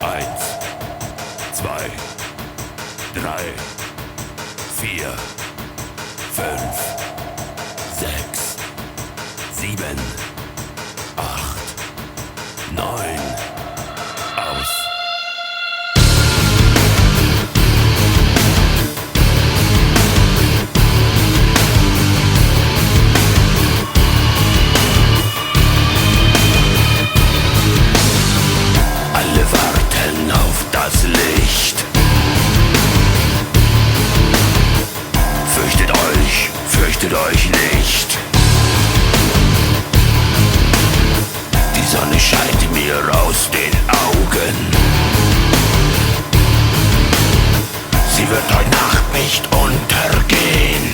Eins, zwei, drei, vier, fünf, sechs, sieben, acht, neun. Aus. Alle warten auf das Licht. Fürchtet euch nicht. Die Sonne scheint mir aus den Augen. Sie wird heute Nacht nicht untergehen.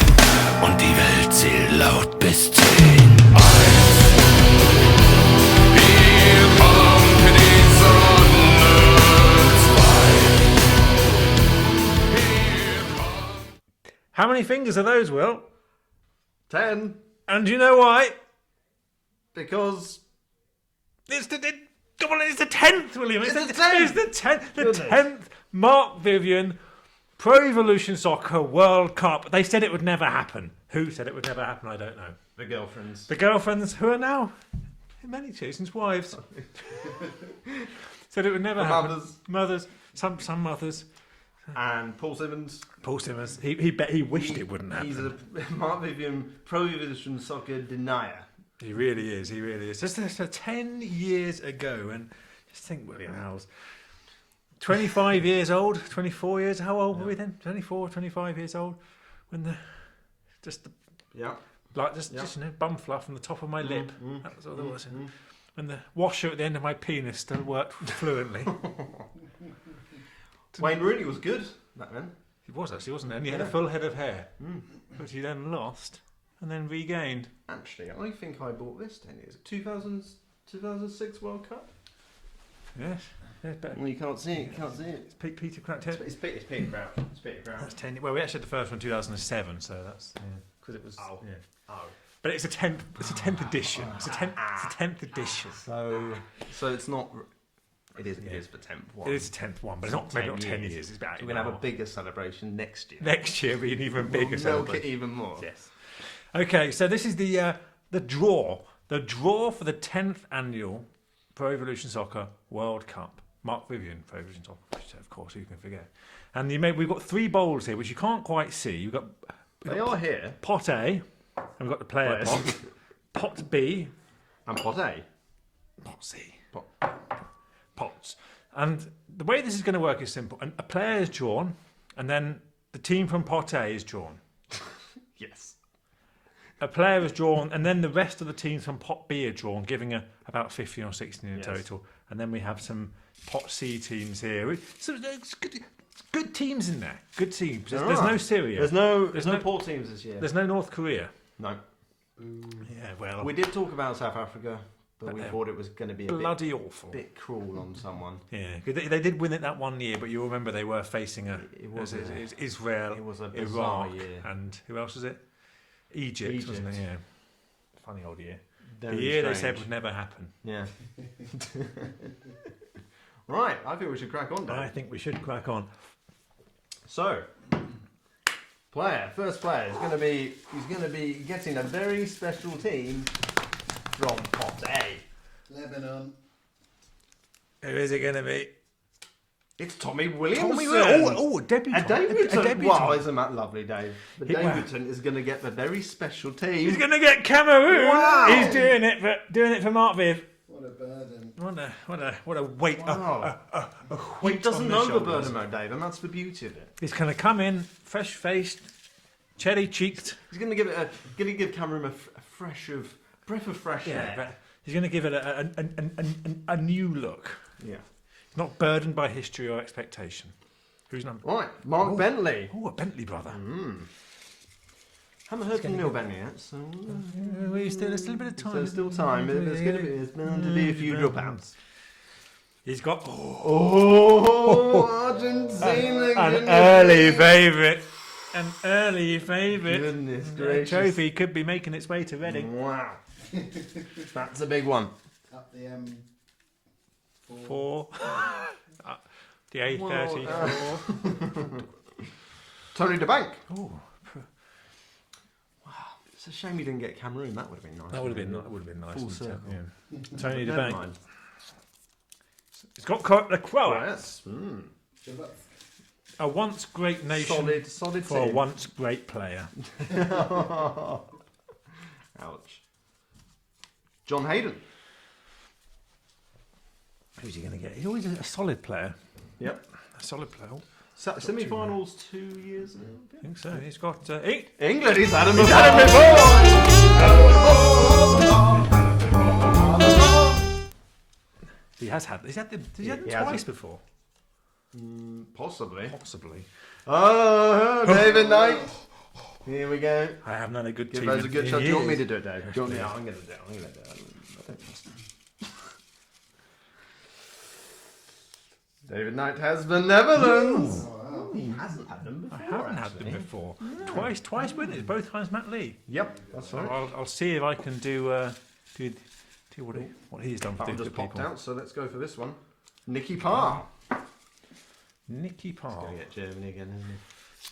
Und die Welt zählt laut bis 10. Hier kommt die Sonne. 2. How many fingers are those, Will? 10. And do you know why? Because It's the 10th, William. It's the 10th. It's the 10th. The Goodness. 10th Mark Vivian Pro Evolution Soccer World Cup. They said it would never happen. Who said it would never happen? I don't know. the girlfriends. The girlfriends, who are now, in many occasions, wives, said it would never The happen. mothers. Some mothers. And Paul Simmons. Paul Simmons. He wished it wouldn't happen. He's a Mark Vivian Pro Evolution Soccer denier. He really is. He really is. Just 10 years ago, and just think, William Howells, 25 years old, 24 years. How old were we then? 24, 25 years old, when Yeah. just bum fluff on the top of my lip. That was all there was. Mm. When the washer at the end of my penis still worked fluently. Wayne Rooney was good back then. He was actually, wasn't he? And he had a full head of hair, which he then lost and then regained. Actually, I think I bought this 10 years. 2006 World Cup. Yes. Yeah, better. Well, you can't see it. You can't see it. It's Peter Crouch. It's Peter Crouch. It's Peter Crouch. That's 10. Well, we actually had the first one in 2007, so that's because it was. Oh. Yeah. Oh. But it's a 10th. It's a 10th edition. It's a 10th edition. So it's not. It is. It is the 10th one. It is a 10th one, but it's not maybe not 10 years. It's about. We're gonna have a bigger celebration next year. Next year, be an even bigger We'll milk celebration. it even more. Yes. Okay, so this is the draw. The draw for the 10th annual Pro Evolution Soccer World Cup. Mark Vivian Pro Evolution Soccer, of course, who can forget? And we've got 3 bowls here, which you can't quite see. We've got They are here. pot A, and we've got the player pot. Pot B, And pot A. pot C. Pot. Pots. And the way this is going to work is simple. A player is drawn, and then the team from pot A is drawn. Yes. A player is drawn, and then the rest of the teams from pot B are drawn, giving about 15 or 16 in Yes. total. And then we have some pot C teams here. So there's good teams in there. Good teams. There's no Syria. There's no no- poor teams this year. There's no North Korea. No. Yeah, well, We did talk about South Africa, but But we they're thought it was going to be a bloody awful. bit cruel on someone. Yeah, 'cause they did win it that one year, but you remember they were facing It was Israel, it was a bizarre Iraq, year. and who else was it? Egypt, wasn't it? Yeah, funny old year. Very the year they strange. said would never happen. Yeah. Right, I think we should crack on, I Dave. think we should crack on. So, first player is going to be getting a very special team from pot A. Lebanon. Who is it going to be? It's Tommy Williamson. A debutant. A debutant. A debutant. Wow, isn't that lovely, Dave? The He- wow. debutant is going to get the very special team. He's going to get Cameroon. Wow. He's doing it for Mark Viv. What a burden. What a weight. Wow. A He weight doesn't on know his the shoulders. burden mode, Dave, and that's the beauty of it. He's going to come in fresh faced, cherry cheeked. He's going to give Cameron a breath of fresh air. But he's going to give it a new look. Yeah. He's not burdened by history or expectation. Who's number? Right, Mark Bentley. Oh, a Bentley brother. Haven't heard from Neil Bentley yet, so There's still a little bit of time. so there's still time. There's bound to be a few dropouts. He's got Argentina! an early favourite. An early favourite. Goodness The gracious! trophy could be making its way to Reading. Wow, that's a big one. Up the M4. For The A34. Tony DeBank. Oh, It's a shame you didn't get Cameroon. That would have been nice. that would have been nice. Full wouldn't it? circle. Yeah. Tony Never DeBank. mind. It's got the Croats. Good luck. A once great nation Solid for a team. once great player. Ouch. John Hayden. Who's he going to get? He's always a solid player. Yep. A solid player. Oh, Semi-finals 2 years ago. I think so. He's got England. He's had him He has had. He's had them. Did he have them He has twice them. before? Possibly. Possibly. Oh, David Knight. Here we go. I haven't had a good Give team. us a good in shot. Do you want me years. to do it, Dave? Do you want me? please. I'm going to do it. I don't trust him. David Knight has the Netherlands. He hasn't had them before. I haven't had them before. Twice winners. Both times Matt Lee. Yep, that's right. I'll see if I can do what he's done for That one the just good popped people. out, so let's go for this one. Nicky Parr. Nicky Parr. Going to get Germany again, isn't he?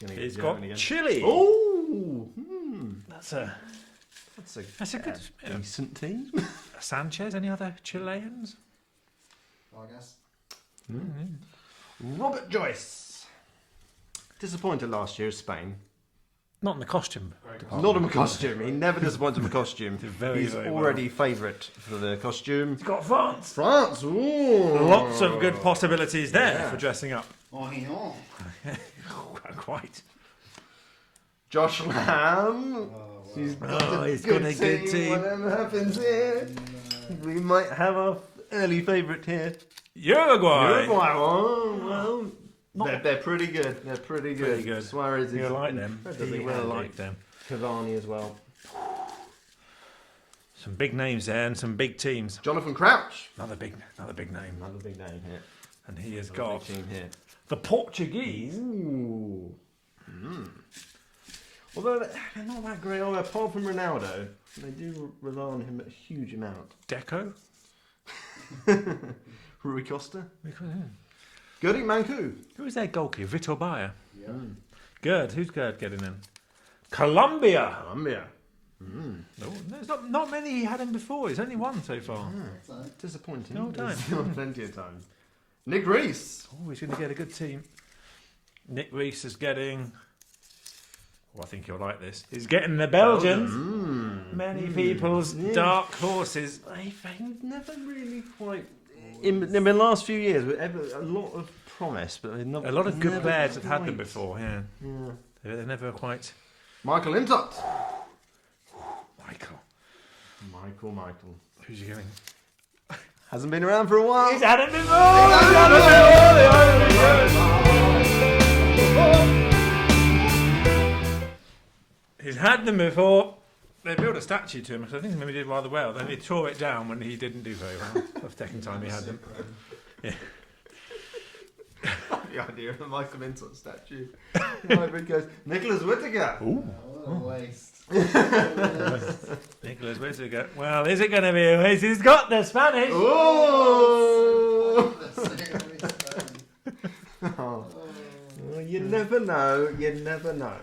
Gonna get He's Germany got again. Chile. Oh, That's a that's a good decent team. Sanchez. Any other Chileans? I guess. Robert Joyce. Disappointed last year, Spain. Not in the costume. Not in a costume. He never disappoints in a costume. Very, He's very already favourite for the costume. He's got France. France. Ooh. Lots of good possibilities there for dressing up. Oh, yeah. Quite. Josh Lamb. He's got he's got a good team. Whatever happens here, we might have our early favourite here. Uruguay. Uruguay. Oh, well, they're pretty good. They're pretty good. Pretty good. Suarez is You like them? incredibly He will handy. like them. Cavani as well. Some big names there and some big teams. Jonathan Crouch. Another big name. Another big name here. And he has Another got big team here. the Portuguese. Ooh. Although they're not that great, apart from Ronaldo, they do rely on him a huge amount. Deco. Rui Costa. Gerdie Mancu. Who is their goalkeeper? Vitor Bayer. Yeah. Gerd. Who's Gerd getting in? Colombia. Colombia. No, there's not many he had him before. He's only one so far. So, Disappointing. No time. There's still plenty of time. Nick Rees. Oh, he's going to get a good team. Nick Rees is getting... Oh, I think you'll like this. He's getting the Belgians. Many people's dark horses. They've never really quite... In the last few years, a lot of promise, but they've not... A lot of good never players have had them quite- before, yeah. Yeah. They've never quite... Michael Intott. Michael. Who's he getting? Hasn't been around for a while. He's had him before! He's had them before. They built a statue to him, because I think maybe he did rather well. Then he tore it down when he didn't do very well. The second time he had them. Yeah. The idea of the Michael Intott statue. Hybrid goes, Nicholas Whittaker. Ooh. what a waste. Nicholas Whittaker. Well, is it going to be a waste? He's got the Spanish. Oh! Oh. Well, you never know. You never know.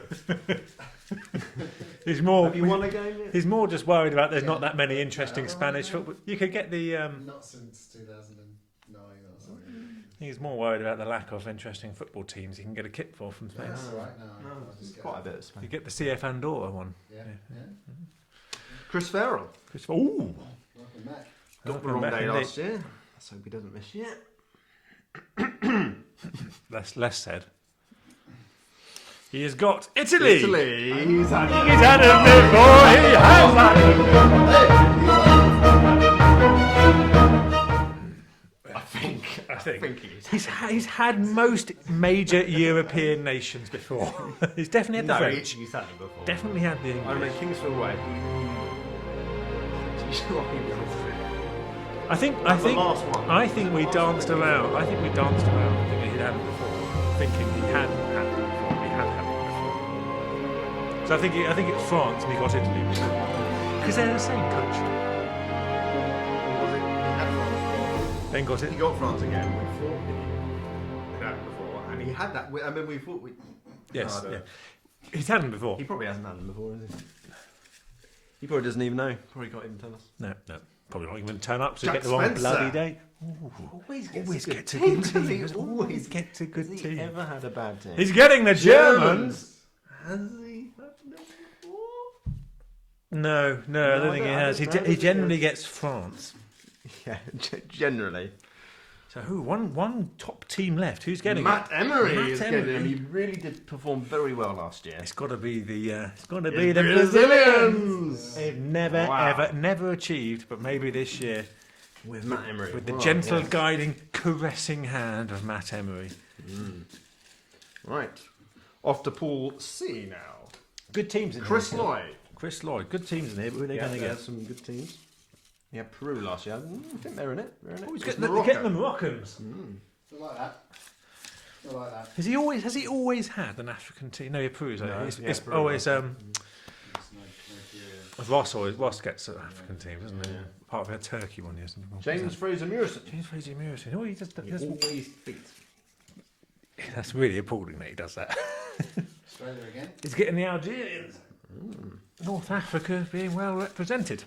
He's more. Have you won a game yet? He's more just worried about there's not that many interesting Spanish football. You could get the. Not since 2009 or something. He's more worried about the lack of interesting football teams he can get a kit for from Spain. That's all right now. I'll just get Quite a it. bit of You Spain. get the CF Andorra one. Yeah. Chris Farrell. Ooh. Welcome back. Got the Welcome wrong back day indeed. last year. Let's hope he doesn't miss yet. Less said. He has got Italy. Italy. He's had He's had him before. He has had him. I think he is. He's had most major European nations before. He's definitely had the French. he's had him before. Definitely had the I English. mean, Kingsfield Way. I think the last one. I think we danced around. I think he had it before, thinking he hadn't had it before. He had had it before. So I think it's France and he got Italy because they're the same country. Was it? He had France. Then got it. He got France again. He had that. I mean, we thought we. Yes, No, I yeah. don't. He's had them before. He probably hasn't had them before, has he? He probably doesn't even know. Probably can't even tell us. No, probably not even turn up to Jack get the wrong Spencer. bloody day. Always Gets a team, good doesn't team. he? He always gets a good Has team. he ever had a bad team? He's getting the Germans. Has he had them before? No, I don't think he has. He generally gets France. Yeah, generally. So who? One top team left. Who's getting Matt it? Emery Matt is Emery. getting him. He really did perform very well last year. It's got to be the. It's got to It's be the Brazilians. Brazilians. They've never achieved, but maybe this year With Matt Emery. with the Wow, gentle, yes. guiding, caressing hand of Matt Emery. Right. Off to Pool C now. Good teams in Chris here. Lloyd. Chris Lloyd. Good teams in here. But who are they Yeah, going to they get? had some good teams. Yeah, Peru last year. I think they're in it. They're in it. Oh, he's It's getting the Moroccans. I like that. I like that. Has he always had an African team? No, Peru's. No, It's yeah, Peru, always It's no Ross gets an African team, doesn't he? Yeah. Part of a Turkey one, yes. James Fraser Murison. James Fraser Murison. Oh, he does. He always beats. That's really appalling that he does that. Australia again. He's getting the Algerians. North Africa being well represented.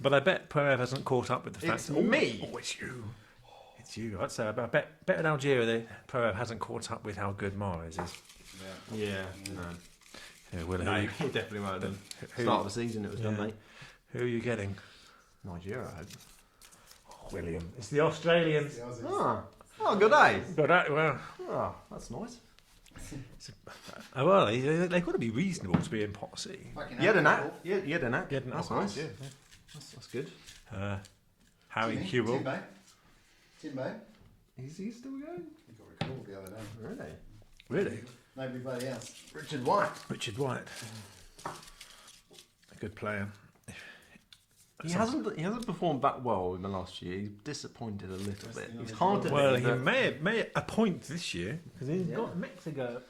But I bet Perev hasn't caught up with the fact It's that... me. Oh, it's you. It's you. I'd say I bet in Algeria Perev hasn't caught up with how good Mahrez is. Yeah, no. Yeah, well, No, he definitely won't have done. Start of the season, it was done, mate. Who are you getting? Nigeria, I hope. William. It's the Australians. The Aussies. Oh, good day. But well, Oh, that's nice. they've got to be reasonable to be in pot C. Fucking You had an hell. act. You had an act. You had an That's act, nice. yeah. That's good. Harry Timmy, Kewell. Timbo. Is he still going? He got recalled the other day. Really? Really? Nobody else. Richard White. Richard White. A good player. He hasn't performed that well in the last year. He's disappointed a little bit. He's Well, hard to Well, think he that- may have a point this year because he's Yeah. got Mexico.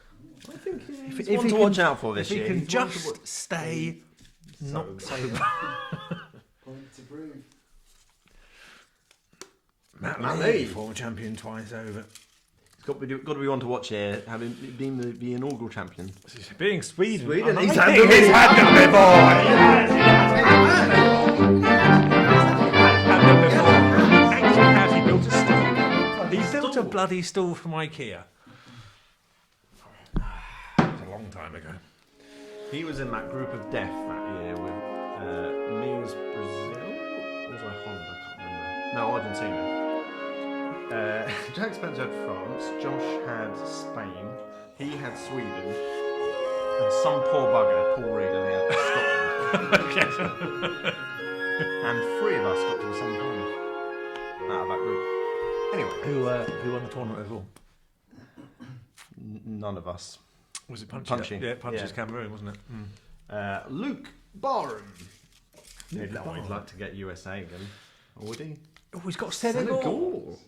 I think he's If one he to can- watch out for this If he year. can He's one to just wa- stay not sober. Point to prove. Matt Matt Lee, Lee. former champion twice over. He's got to be one to watch here, having been the inaugural champion. Being Sweden. Sweden, I he's think had them he's before. had them before. Actually, has he built a stool? He built a bloody stool from IKEA. That was a long time ago. He was in that group of death that year with me was Brazil, or was I Holland? I can't remember. No, Argentina. Jack Spencer had France, Josh had Spain, he had Sweden, and some poor bugger, Paul Reed, and he had Scotland. And 3 of us got to the semi-final out of that group. Anyway, Who won the tournament overall? none of us. Was it Punchy? Punchy. Yeah, Punchy's Yeah. Cameroon, wasn't it? Luke Barham. He'd Barham. like to get USA again. Or would he? Oh, he's got Senegal.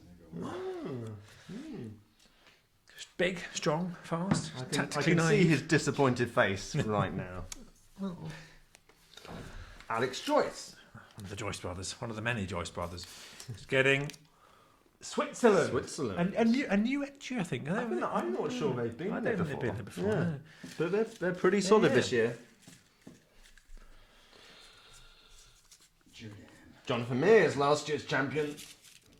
Big, strong, fast, I tactically can see naive. his disappointed face right now. Alex Joyce. One of the Joyce brothers, one of the many Joyce brothers, is getting Switzerland. Switzerland. And you actually, I think. I'm not sure they've been I there don't think before. they've been there before. Yeah. no. But they're pretty solid Yeah. this year. Julian. Jonathan Mears, last year's champion.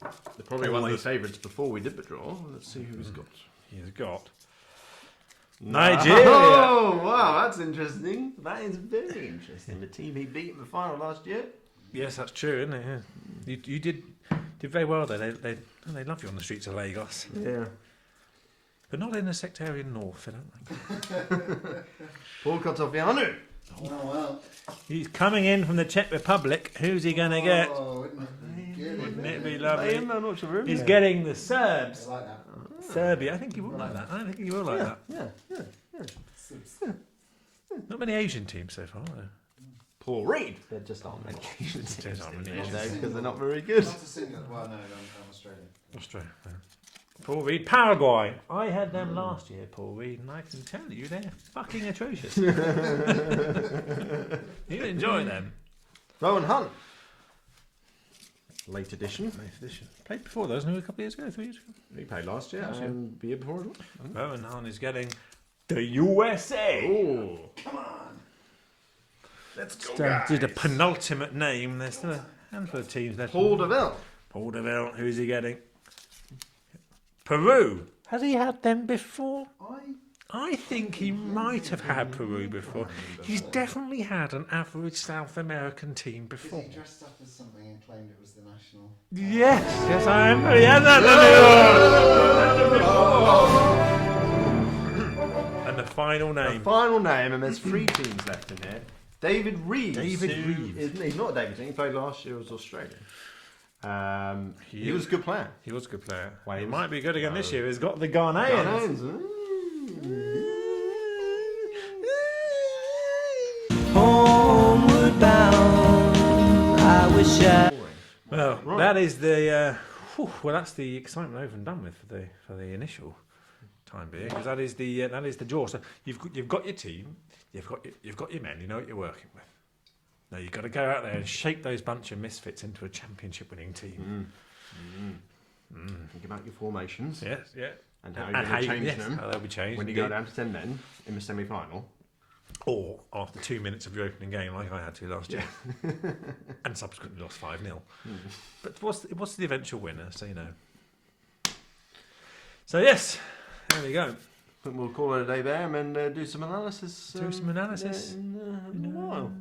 They're probably one of the Always. favourites before we did the draw. Let's see who he's got. He's got Nigeria. Nigeria. Oh, wow, that's interesting. That is very interesting. The team he beat in the final last year. Yes, that's true, isn't it? Yeah. You did very well there. They love you on the streets of Lagos, Yeah. but not in the sectarian north. I don't think. Paul Kotofianu. Oh, well. He's coming in from the Czech Republic. Who's he going to get? Oh, wouldn't it be good? Wouldn't it be I'm lovely? not sure. He's getting the I Serbs. like that. Serbia. I think he will like that. I think he will like that. Yeah. Not many Asian teams so far. Though. Paul Reed. There just aren't many Asian There teams aren't many in Asian there teams. because they're not very good. Not a single. Well, no, I'm Australian. Australia. Yeah. Paul Reed, Paraguay. I had them last year, Paul Reed, and I can tell you they're fucking atrocious. You enjoy them. Rowan Hunt. Late edition. Late edition. Played before those, a couple of years ago, 3 years ago. He played last year and the year before as well. Bowen Hahn is getting the USA. Oh, Come on. let's go, Did a penultimate name. There's still a handful of teams left. Paul DeVille. Paul DeVille. Who's he getting? Peru. Has he had them before? I think he might have had Peru before. He's definitely had an average South American team before. Because he dressed up as something and claimed it was the national. Yes, I am. He has that. And the final name. The final name, and there's 3 teams left in here. David Reeves. He's not a David team. He played last year. It was Australia. He was a good player. He was a good player. Well, he might be good again this year. He's got the Ghanaians. Homeward bound, I wish I. Well, that is the that's the excitement over and done with for the initial time being, because that is the draw. So you've got your team, you've got your men, you know what you're working with. Now you've got to go out there and shape those bunch of misfits into a championship-winning team. Think about your formations. Yes, yeah. And how you're going to change them. How they'll be changed when you go down to 10 men in the semi-final. Or after 2 minutes of your opening game, like I had to last year, and subsequently lost 5-0. But what's the eventual winner? So you know. So yes, there we go. I think we'll call it a day there and then do some analysis. Do some analysis in a while.